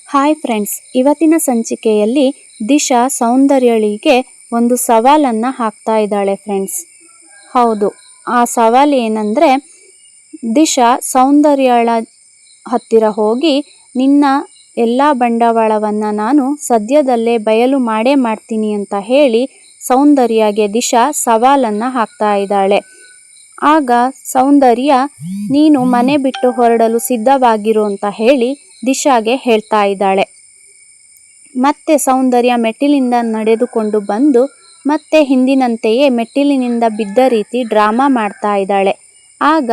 Hi friends, ಇವತ್ತಿನ ಸಂಚಿಕೆಯಲ್ಲಿ ದಿಶಾ ಸೌಂದರ್ಯಳಿಗೆ ಒಂದು ಸವಾಲನ್ನು ಹಾಕ್ತಾ ಇದ್ದಾಳೆ ಫ್ರೆಂಡ್ಸ್. ಹೌದು, ಆ ಸವಾಲು ಏನಂದರೆ, ದಿಶಾ ಸೌಂದರ್ಯಳ ಹತ್ತಿರ ಹೋಗಿ ನಿನ್ನ ಎಲ್ಲ ಬಂಡವಾಳವನ್ನು ನಾನು ಸದ್ಯದಲ್ಲೇ ಬಯಲು ಮಾಡೇ ಮಾಡ್ತೀನಿ ಅಂತ ಹೇಳಿ ಸೌಂದರ್ಯಗೆ ದಿಶಾ ಸವಾಲನ್ನು ಹಾಕ್ತಾ ಇದ್ದಾಳೆ. ಆಗ ಸೌಂದರ್ಯ ನೀನು ಮನೆ ಬಿಟ್ಟು ಹೊರಡಲು ಸಿದ್ಧವಾಗಿರು ಅಂತ ಹೇಳಿ ದಿಶಾಗೆ ಹೇಳ್ತಾ ಇದ್ದಾಳೆ. ಮತ್ತೆ ಸೌಂದರ್ಯ ಮೆಟ್ಟಿಲಿಂದ ನಡೆದುಕೊಂಡು ಬಂದು ಮತ್ತೆ ಹಿಂದಿನಂತೆಯೇ ಮೆಟ್ಟಿಲಿನಿಂದ ಬಿದ್ದ ರೀತಿ ಡ್ರಾಮಾ ಮಾಡ್ತಾ ಇದ್ದಾಳೆ. ಆಗ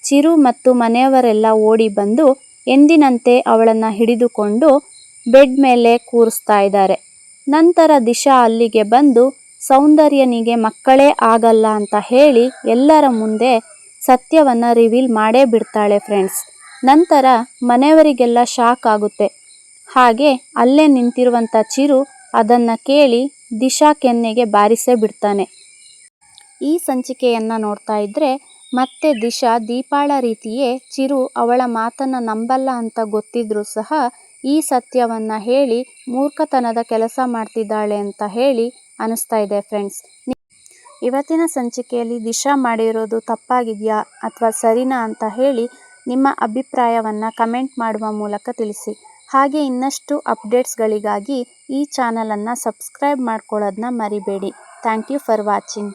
ಚಿರು ಮತ್ತು ಮನೆಯವರೆಲ್ಲ ಓಡಿ ಬಂದು ಎಂದಿನಂತೆ ಅವಳನ್ನು ಹಿಡಿದುಕೊಂಡು ಬೆಡ್ ಮೇಲೆ ಕೂರಿಸ್ತಾ ಇದ್ದಾರೆ. ನಂತರ ದಿಶಾ ಅಲ್ಲಿಗೆ ಬಂದು ಸೌಂದರ್ಯನಿಗೆ ಮಕ್ಕಳೇ ಆಗಲ್ಲ ಅಂತ ಹೇಳಿ ಎಲ್ಲರ ಮುಂದೆ ಸತ್ಯವನ್ನು ರಿವೀಲ್ ಮಾಡೇ ಬಿಡ್ತಾಳೆ ಫ್ರೆಂಡ್ಸ್. ನಂತರ ಮನೆಯವರಿಗೆಲ್ಲ ಶಾಕ್ ಆಗುತ್ತೆ. ಹಾಗೆ ಅಲ್ಲೇ ನಿಂತಿರುವಂಥ ಚಿರು ಅದನ್ನು ಕೇಳಿ ದಿಶಾ ಕೆನ್ನೆಗೆ ಬಾರಿಸೇ ಬಿಡ್ತಾನೆ. ಈ ಸಂಚಿಕೆಯನ್ನು ನೋಡ್ತಾ ಇದ್ದರೆ ಮತ್ತೆ ದಿಶಾ ದೀಪಾಳ ರೀತಿಯೇ ಚಿರು ಅವಳ ಮಾತನ್ನು ನಂಬಲ್ಲ ಅಂತ ಗೊತ್ತಿದ್ರೂ ಸಹ ಈ ಸತ್ಯವನ್ನು ಹೇಳಿ ಮೂರ್ಖತನದ ಕೆಲಸ ಮಾಡ್ತಿದ್ದಾಳೆ ಅಂತ ಹೇಳಿ ಅನಿಸ್ತಾ ಇದೆ ಫ್ರೆಂಡ್ಸ್. ಇವತ್ತಿನ ಸಂಚಿಕೆಯಲ್ಲಿ ದಿಶಾ ಮಾಡಿರೋದು ತಪ್ಪಾಗಿದೆಯಾ ಅಥವಾ ಸರಿನಾ ಅಂತ ಹೇಳಿ ನಿಮ್ಮ ಅಭಿಪ್ರಾಯವನ್ನು ಕಮೆಂಟ್ ಮಾಡುವ ಮೂಲಕ ತಿಳಿಸಿ. ಹಾಗೆ ಇನ್ನಷ್ಟು ಅಪ್ಡೇಟ್ಸ್ಗಳಿಗಾಗಿ ಈ ಚಾನಲನ್ನು ಸಬ್ಸ್ಕ್ರೈಬ್ ಮಾಡ್ಕೊಳ್ಳೋದನ್ನ ಮರಿಬೇಡಿ. Thank you for watching.